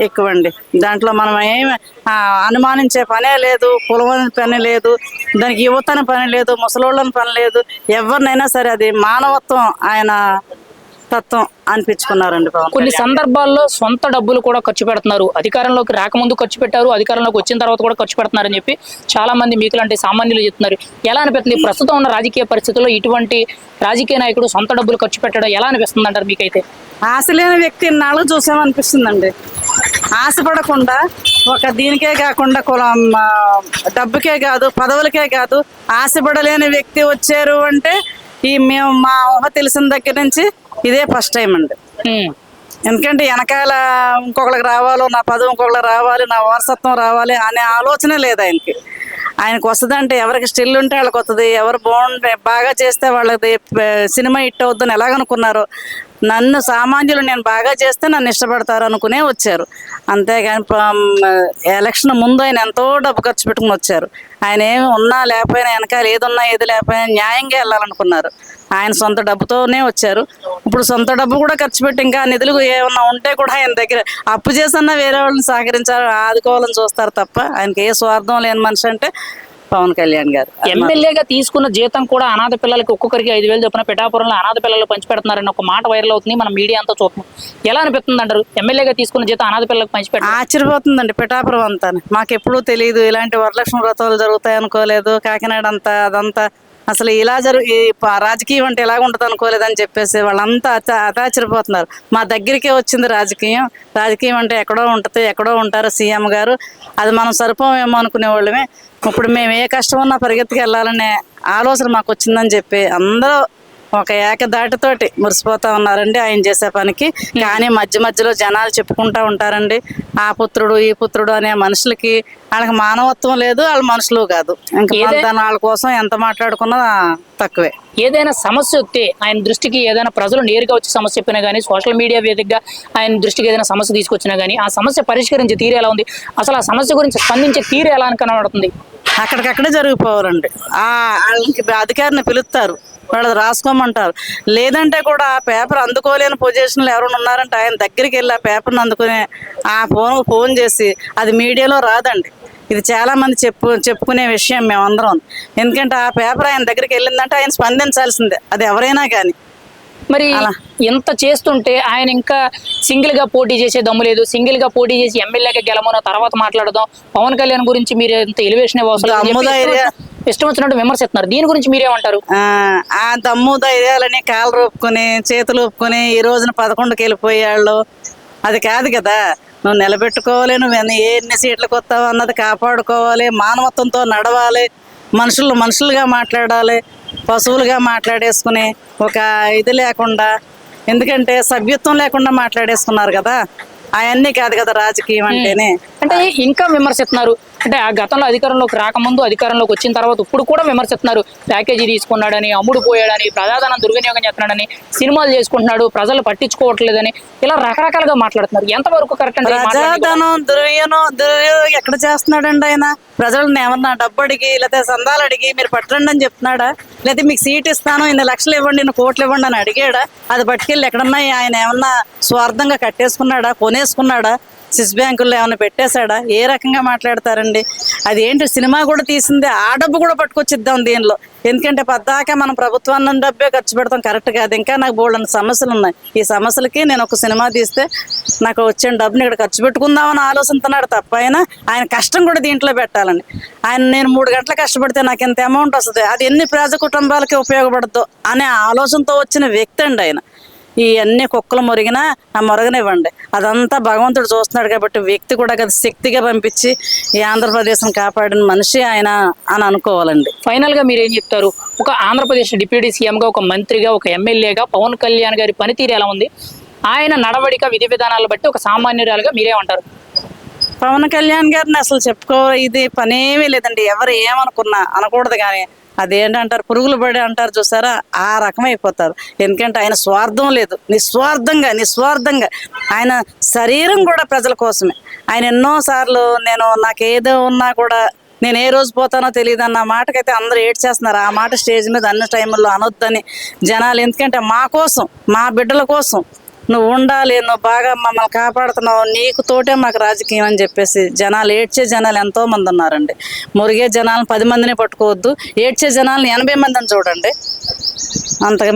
ఎక్కువండి. దాంట్లో మనం ఏమి అనుమానించే పనే లేదు, కులం పని లేదు, దానికి యువతని పని లేదు, ముసలోళ్ళని పని లేదు. ఎవరినైనా సరే అది మానవత్వం ఆయన తత్వం అనిపించుకున్నారండి. కొన్ని సందర్భాల్లో సొంత డబ్బులు కూడా ఖర్చు పెడుతున్నారు. అధికారంలోకి రాకముందు ఖర్చు పెట్టారు, అధికారంలోకి వచ్చిన తర్వాత కూడా ఖర్చు పెడుతున్నారని చెప్పి చాలా మంది మీకులాంటి సామాన్యులు చెప్తున్నారు. ఎలా అనిపిస్తుంది ప్రస్తుతం ఉన్న రాజకీయ పరిస్థితుల్లో ఇటువంటి రాజకీయ నాయకుడు సొంత డబ్బులు ఖర్చు పెట్టడం ఎలా అనిపిస్తుంది అంటారు మీకైతే? ఆశ లేని వ్యక్తి ఇన్నాళ్ళు చూసామనిపిస్తుందండి. ఆశపడకుండా ఒక దీనికే కాకుండా కులం డబ్బుకే కాదు, పదవులకే కాదు, ఆశపడలేని వ్యక్తి వచ్చారు అంటే మేము మా ఊహ తెలిసిన దగ్గర నుంచి ఇదే ఫస్ట్ టైం అండి. ఎందుకంటే వెనకాల ఇంకొకరికి రావాలో, నా పదవి ఇంకొకరికి రావాలి, నా వారసత్వం రావాలి అనే ఆలోచనే లేదు ఆయనకి. ఆయనకు వస్తుందంటే ఎవరికి స్టిల్ ఉంటే వాళ్ళకి వస్తుంది, ఎవరు బాగా చేస్తే వాళ్ళది సినిమా హిట్ అవుద్దని ఎలాగనుకున్నారు. నన్ను సామాన్యులు నేను బాగా చేస్తే నన్ను ఇష్టపడతారు అనుకునే వచ్చారు. అంతేగాని ఎలక్షన్ ముందు ఆయన ఎంతో డబ్బు ఖర్చు పెట్టుకుని వచ్చారు. ఆయన ఏమి ఉన్నా లేకపోయినా వెనకాల ఏదున్నా ఏది లేకపోయినా న్యాయంగా వెళ్ళాలనుకున్నారు. ఆయన సొంత డబ్బుతోనే వచ్చారు. ఇప్పుడు సొంత డబ్బు కూడా ఖర్చు పెట్టి ఇంకా నిధులు ఏమన్నా ఉంటే కూడా ఆయన దగ్గర అప్పు చేసన్నా వేరే వాళ్ళని సహకరించాలి, ఆదుకోవాలని చూస్తారు తప్ప ఆయనకి ఏ స్వార్థం లేని మనిషి అంటే పవన్ కళ్యాణ్ గారు. ఎమ్మెల్యేగా తీసుకున్న జీతం కూడా అనాథ పిల్లలకి ఒక్కొక్కరికి 5,000 చొప్పున పిఠాపురంలో అనాథ పిల్లలు పంచిపెడుతున్నారని ఒక మాట వైరల్ అవుతుంది, మన మీడియా అంతా చూస్తున్నాం. ఎలా అనిపిస్తుంది అంటారు ఎమ్మెల్యేగా తీసుకున్న జీతం అనాథ పిల్లలకు పంచిపెట్టారు? ఆశ్చర్యపోతుందండి పిఠాపురం అంతా. మాకు ఎప్పుడూ తెలియదు, ఇలాంటి వరలక్ష్మి వ్రతాలు జరుగుతాయి అనుకోలేదు. కాకినాడ అంతా అదంతా అసలు ఇలా రాజకీయం అంటే ఎలాగ ఉంటుంది అనుకోలేదని చెప్పేసి వాళ్ళంతా అతాచరిపోతున్నారు. మా దగ్గరికే వచ్చింది రాజకీయం అంటే ఎక్కడో ఉంటుంది, ఎక్కడో ఉంటారు సీఎం గారు, అది మనం సరిపోమేమో అనుకునే వాళ్ళమే. ఇప్పుడు మేము ఏ కష్టం ఉన్నా పరిగెత్తుకు వెళ్ళాలనే ఆలోచన మాకు వచ్చిందని చెప్పి అందరూ ఒక ఏకదాటితోటి మురిసిపోతా ఉన్నారండి ఆయన చేసే పనికి. కానీ మధ్యలో జనాలు చెప్పుకుంటా ఉంటారండి, ఆ పుత్రుడు ఈ పుత్రుడు అనే మనుషులకి వాళ్ళకి మానవత్వం లేదు, వాళ్ళ మనుషులు కాదు. ఇంకా వాళ్ళ కోసం ఎంత మాట్లాడుకున్నా తక్కువే. ఏదైనా సమస్య వస్తే ఆయన దృష్టికి ఏదైనా ప్రజలు నేరుగా వచ్చి సమస్య చెప్పినా కానీ, సోషల్ మీడియా వేదికగా ఆయన దృష్టికి ఏదైనా సమస్య తీసుకొచ్చినా కానీ ఆ సమస్య పరిష్కరించే తీరు ఎలా ఉంది, అసలు ఆ సమస్య గురించి స్పందించే తీరు ఎలా కనబడుతుంది? అక్కడికక్కడే జరిగిపోవాలండి. వాళ్ళకి అధికారిని పిలుస్తారు, వాళ్ళు రాసుకోమంటారు. లేదంటే కూడా ఆ పేపర్ అందుకోలేని పొజిషన్లో ఎవరైనా ఉన్నారంటే ఆయన దగ్గరికి వెళ్ళి ఆ పేపర్ని అందుకునే ఆ ఫోన్ చేసి అది మీడియాలో రాదండి. ఇది చాలా మంది చెప్పుకునే విషయం మేమందరం. ఎందుకంటే ఆ పేపర్ ఆయన దగ్గరికి వెళ్ళిందంటే ఆయన స్పందించాల్సిందే, అది ఎవరైనా కానీ. మరి ఎంత చేస్తుంటే ఆయన ఇంకా సింగిల్ గా పోటీ చేసే దమ్ము లేదు, సింగిల్ గా పోటీ చేసి ఎమ్మెల్యేగా గెలమో తర్వాత మాట్లాడదాం, పవన్ కళ్యాణ్ గురించి మీరు ఎంత ఎలివేషన్ ఇష్టం వచ్చినట్టు విమర్శిస్తున్నారు. దీని గురించి మీరేమంటారు? ఆ దమ్ము ధైర్యాలని కాళ్ళు రూపుకొని చేతులు ఊపుకొని ఈ రోజున 11కి వెళ్ళిపోయాళ్ళు. అది కాదు కదా, నువ్వు నిలబెట్టుకోవాలి, నువ్వు ఎన్ని సీట్లకు వస్తావు అన్నది కాపాడుకోవాలి, మానవత్వంతో నడవాలి, మనుషులుగా మాట్లాడాలి, పశువులుగా మాట్లాడేసుకుని ఒక ఇది లేకుండా, ఎందుకంటే సభ్యత్వం లేకుండా మాట్లాడేసుకున్నారు కదా. అవన్నీ కాదు కదా రాజకీయం అంటేనే. అంటే ఇంకా విమర్శిస్తున్నారు. అంటే ఆ గతంలో అధికారంలోకి రాకముందు, అధికారంలోకి వచ్చిన తర్వాత ఇప్పుడు కూడా విమర్శిస్తున్నారు. ప్యాకేజీ తీసుకున్నాడని, అమ్ముడు పోయాడని, ప్రజాధనం దుర్వినియోగం చేస్తున్నాడని, సినిమాలు చేసుకుంటున్నాడు, ప్రజలు పట్టించుకోవట్లేదని, ఇలా రకరకాలుగా మాట్లాడుతున్నారు. ఎంతవరకు కరెక్ట్ అంటే? ప్రజాధనం దుర్వినియోగం ఎక్కడ చేస్తున్నాడండి ఆయన? ప్రజలను ఏమన్నా డబ్బు అడిగి లేకపోతే సందాలు అడిగి మీరు పట్టండి అని చెప్తున్నాడా? లేకపోతే మీకు సీట్ ఇస్తాను, 2 లక్షలు ఇవ్వండి, 2 కోట్లు ఇవ్వండి అని అడిగాడా? అది పట్టుకెళ్ళి ఎక్కడన్నా ఆయన ఏమన్నా స్వార్థంగా కట్టేసుకున్నాడా, కొనేసుకున్నాడా, స్విస్ బ్యాంకుల్లో ఏమైనా పెట్టేశాడా? ఏ రకంగా మాట్లాడతారండి? అది ఏంటి, సినిమా కూడా తీసింది ఆ డబ్బు కూడా పట్టుకొచ్చిద్దాం దీనిలో. ఎందుకంటే పద్దాక మనం ప్రభుత్వాన్ని డబ్బే ఖర్చు పెడతాం, కరెక్ట్ కాదు. ఇంకా నాకు బోల్డన్ని సమస్యలు ఉన్నాయి. ఈ సమస్యలకి నేను ఒక సినిమా తీస్తే నాకు వచ్చిన డబ్బుని ఇక్కడ ఖర్చు పెట్టుకుందామని ఆలోచిస్తున్నాడు తప్ప ఆయన కష్టం కూడా దీంట్లో పెట్టాలని. నేను 3 గంటలు కష్టపడితే నాకు ఎంత అమౌంట్ వస్తుంది, అది ఎన్ని పేద కుటుంబాలకి ఉపయోగపడుతుందో అనే ఆలోచనతో వచ్చిన వ్యక్తి అండి ఆయన. ఈ అన్ని కుక్కలు మొరిగినా ఆ మొరగనివ్వండి, అదంతా భగవంతుడు చూస్తున్నాడు కాబట్టి వ్యక్తి కూడా కదా శక్తిగా పంపించి ఈ ఆంధ్రప్రదేశ్ని కాపాడిన మనిషి ఆయన అని అనుకోవాలండి. ఫైనల్ గా మీరు ఏం చెప్తారు? ఒక ఆంధ్రప్రదేశ్ డిప్యూటీ సీఎంగా, ఒక మంత్రిగా, ఒక ఎమ్మెల్యేగా పవన్ కళ్యాణ్ గారి పనితీరు ఎలా ఉంది? ఆయన నడవడిక, విధి విధానాలు బట్టి ఒక సామాన్యురాలుగా మీరేమంటారు? పవన్ కళ్యాణ్ గారిని అసలు ఇది పనేమీ లేదండి. ఎవరు ఏమనుకున్నా అనకూడదు, కానీ అదేంటంటారు, పురుగులు పడి అంటారు చూసారా, ఆ రకం అయిపోతారు. ఎందుకంటే ఆయన స్వార్థం లేదు, నిస్వార్థంగా ఆయన శరీరం కూడా ప్రజల కోసమే. ఆయన ఎన్నోసార్లు నాకు ఏదో ఉన్నా కూడా నేను ఏ రోజు పోతానో తెలియదు అన్న మాటకైతే అందరూ ఏడ్చేస్తున్నారు. ఆ మాట స్టేజ్ మీద అన్ని టైంలో అనొద్దని జనాలు, ఎందుకంటే మా కోసం, మా బిడ్డల కోసం నువ్వు ఉండాలి, నువ్వు బాగా మమ్మల్ని కాపాడుతున్నావు, నీకు తోటే మాకు రాజకీయం అని చెప్పేసి జనాలు, ఏడ్చే జనాలు ఎంతో మంది ఉన్నారండి. మురిగే జనాలను 10 మందిని పట్టుకోవద్దు, ఏడ్చే జనాలను 80 మందిని చూడండి. అంతకు